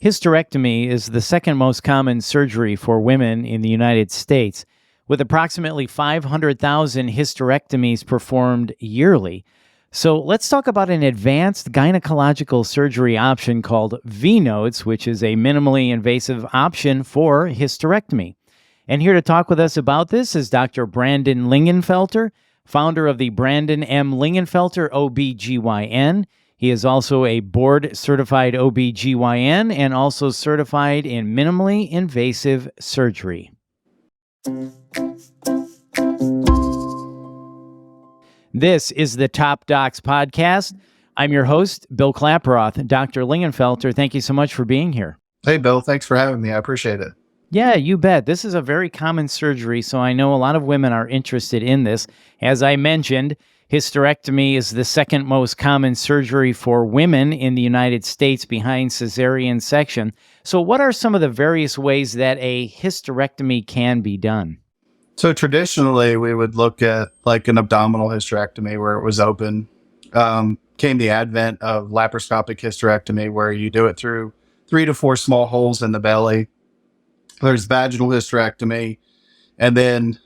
Hysterectomy is the second most common surgery for women in the United States, with approximately 500,000 hysterectomies performed yearly. So let's talk about an advanced gynecological surgery option called vNOTES, which is a minimally invasive option for hysterectomy. And here to talk with us about this is Dr. Brandon Lingenfelter, founder of the Brandon M. Lingenfelter OBGYN. He is also a board-certified OBGYN and also certified in minimally invasive surgery. This is the Top Docs Podcast. I'm your host, Bill Klaproth. Dr. Lingenfelter, thank you so much for being here. Hey, Bill. Thanks for having me. I appreciate it. Yeah, you bet. This is a very common surgery, so I know a lot of women are interested in this. As I mentioned, hysterectomy is the second most common surgery for women in the United States behind cesarean section. So what are some of the various ways that a hysterectomy can be done? So traditionally, we would look at like an abdominal hysterectomy where it was open. Came the advent of laparoscopic hysterectomy where you do it through 3 to 4 small holes in the belly. There's vaginal hysterectomy, and then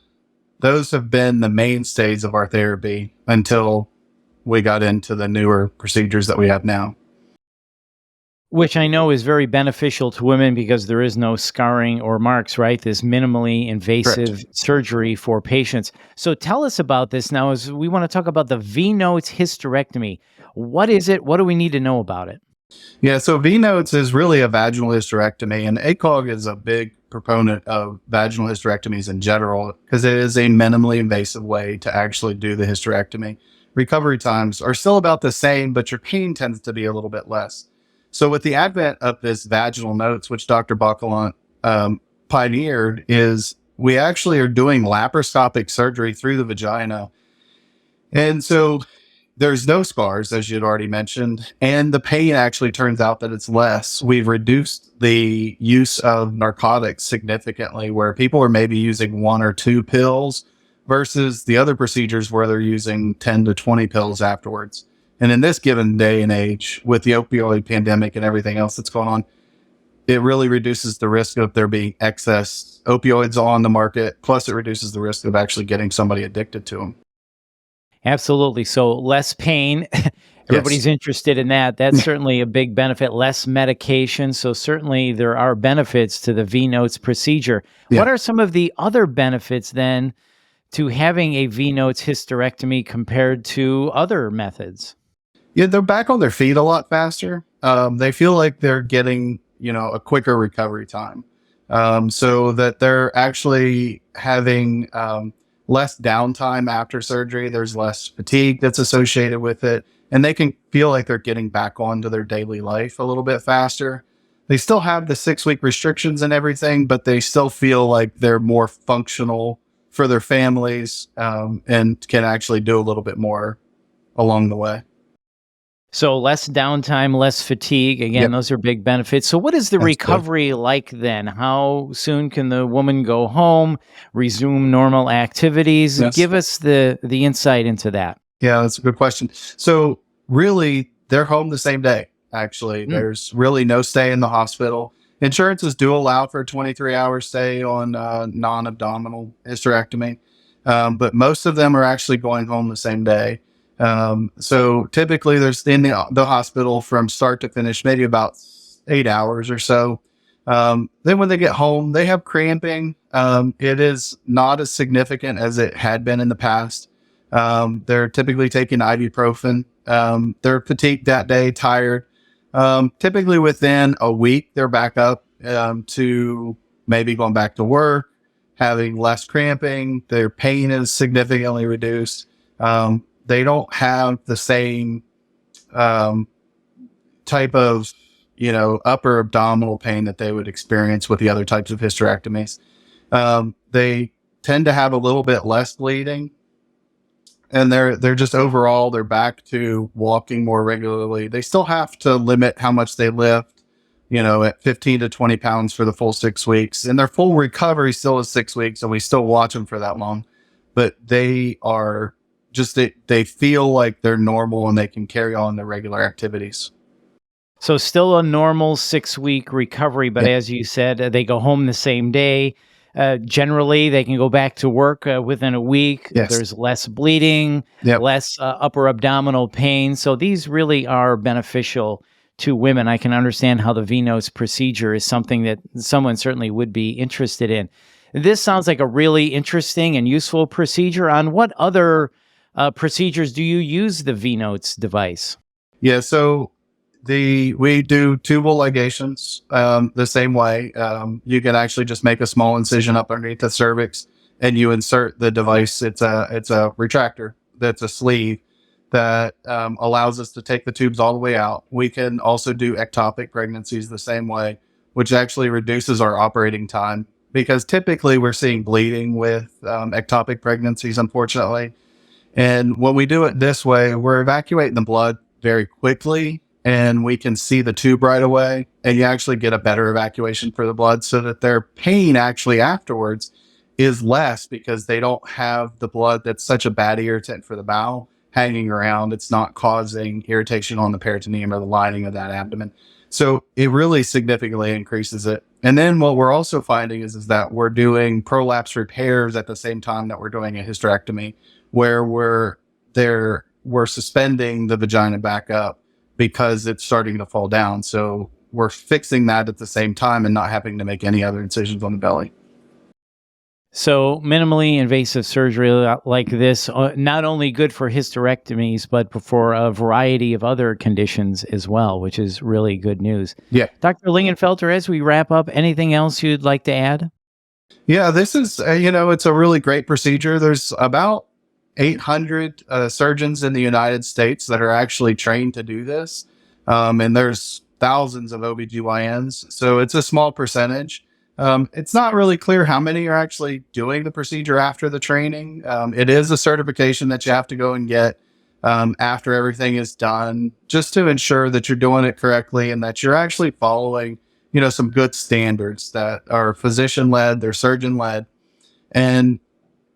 those have been the mainstays of our therapy until we got into the newer procedures that we have now. Which I know is very beneficial to women because there is no scarring or marks, right? This minimally invasive Correct. surgery for patients. So tell us about this now as we want to talk about the vNOTES hysterectomy. What is it? What do we need to know about it? Yeah, so vNOTES is really a vaginal hysterectomy, and ACOG is a big proponent of vaginal hysterectomies in general because it is a minimally invasive way to actually do the hysterectomy. Recovery times are still about the same, but your pain tends to be a little bit less. So with the advent of this vaginal notes, which Dr. Bacallant pioneered, is we actually are doing laparoscopic surgery through the vagina. And so there's no scars, as you'd already mentioned, and the pain actually turns out that it's less. We've reduced the use of narcotics significantly, where people are maybe using 1 or 2 pills versus the other procedures where they're using 10 to 20 pills afterwards. And in this given day and age, with the opioid pandemic and everything else that's going on, it really reduces the risk of there being excess opioids on the market. Plus, it reduces the risk of actually getting somebody addicted to them. Absolutely. So less pain. Everybody's interested in that. That's certainly a big benefit. Less medication. So certainly there are benefits to the vNOTES procedure. Yeah. What are some of the other benefits then to having a vNOTES hysterectomy compared to other methods? Yeah, they're back on their feet a lot faster. They feel like they're getting, a quicker recovery time. So that they're actually having less downtime after surgery. There's less fatigue that's associated with it. And they can feel like they're getting back onto their daily life a little bit faster. They still have the 6-week restrictions and everything, but they still feel like they're more functional for their families and can actually do a little bit more along the way. So less downtime, less fatigue. Again, Those are big benefits. So what is the recovery like then? How soon can the woman go home, resume normal activities? Yes. Give us the insight into that. Yeah, that's a good question. So really, they're home the same day, actually. There's really no stay in the hospital. Insurances do allow for a 23-hour stay on non-abdominal hysterectomy, but most of them are actually going home the same day. So typically there's in the hospital from start to finish, maybe about 8 hours or so. Then when they get home, they have cramping. It is not as significant as it had been in the past. They're typically taking ibuprofen. They're fatigued that day, tired. Typically within a week, they're back up, to maybe going back to work, having less cramping. Their pain is significantly reduced. They don't have the same type of, upper abdominal pain that they would experience with the other types of hysterectomies. They tend to have a little bit less bleeding, and they're just overall, they're back to walking more regularly. They still have to limit how much they lift, at 15 to 20 pounds for the full 6 weeks. And their full recovery still is 6 weeks, and we still watch them for that long. But they are just, they feel like they're normal and they can carry on their regular activities. So still a normal 6-week recovery, but Yeah. as you said, they go home the same day. Generally, they can go back to work within a week. Yes. There's less bleeding, Yep. less upper abdominal pain. So these really are beneficial to women. I can understand how the vNOTES procedure is something that someone certainly would be interested in. This sounds like a really interesting and useful procedure. On what other procedures do you use the vNOTES device? Yeah. So we do tubal ligations the same way. You can actually just make a small incision up underneath the cervix, and you insert the device. It's a retractor that's a sleeve that allows us to take the tubes all the way out. We can also do ectopic pregnancies the same way, which actually reduces our operating time because typically we're seeing bleeding with ectopic pregnancies, unfortunately. And when we do it this way, we're evacuating the blood very quickly and we can see the tube right away. And you actually get a better evacuation for the blood so that their pain actually afterwards is less because they don't have the blood that's such a bad irritant for the bowel hanging around. It's not causing irritation on the peritoneum or the lining of that abdomen. So it really significantly increases it. And then what we're also finding is that we're doing prolapse repairs at the same time that we're doing a hysterectomy where we're suspending the vagina back up because it's starting to fall down. So we're fixing that at the same time and not having to make any other incisions on the belly. So minimally invasive surgery like this, not only good for hysterectomies, but for a variety of other conditions as well, which is really good news. Yeah. Dr. Lingenfelter, as we wrap up, anything else you'd like to add? Yeah, this is, it's a really great procedure. There's about 800 surgeons in the United States that are actually trained to do this. And there's thousands of OBGYNs. So it's a small percentage. It's not really clear how many are actually doing the procedure after the training. It is a certification that you have to go and get after everything is done, just to ensure that you're doing it correctly and that you're actually following, some good standards that are physician led, they're surgeon led. And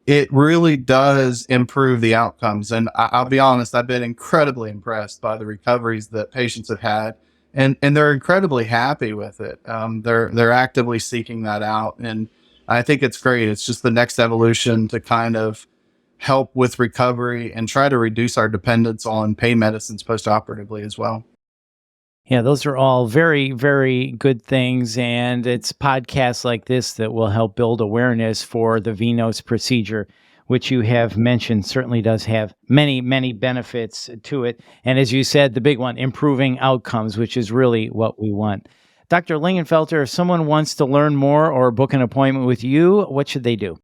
it really does improve the outcomes. And I'll be honest, I've been incredibly impressed by the recoveries that patients have had. And they're incredibly happy with it. They're actively seeking that out. And I think it's great. It's just the next evolution to kind of help with recovery and try to reduce our dependence on pain medicines postoperatively as well. Yeah, those are all very, very good things. And it's podcasts like this that will help build awareness for the vNOTES procedure, which you have mentioned certainly does have many, many benefits to it. And as you said, the big one, improving outcomes, which is really what we want. Dr. Lingenfelter, if someone wants to learn more or book an appointment with you, what should they do?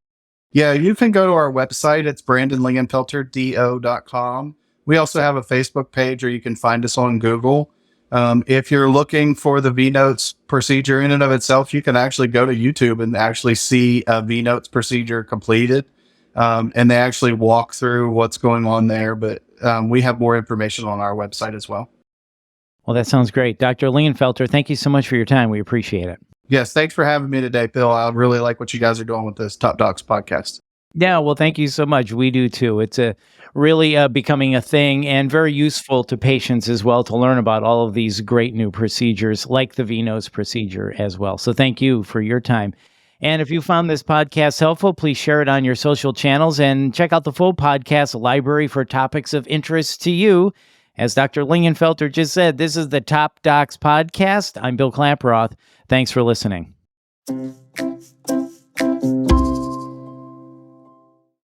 Yeah, you can go to our website. It's brandonlingenfelterdo.com. We also have a Facebook page, or you can find us on Google. If you're looking for the vNOTES procedure in and of itself, you can actually go to YouTube and actually see a vNOTES procedure completed. And they actually walk through what's going on there. But we have more information on our website as well. Well, that sounds great. Dr. Lingenfelter, thank you so much for your time. We appreciate it. Yes, thanks for having me today, Bill. I really like what you guys are doing with this Top Docs podcast. Yeah, well, thank you so much. We do too. It's a really becoming a thing and very useful to patients as well to learn about all of these great new procedures like the vNOTES procedure as well. So thank you for your time. And if you found this podcast helpful, please share it on your social channels and check out the full podcast library for topics of interest to you. As Dr. Lingenfelter just said, this is the Top Docs podcast. I'm Bill Klaproth. Thanks for listening.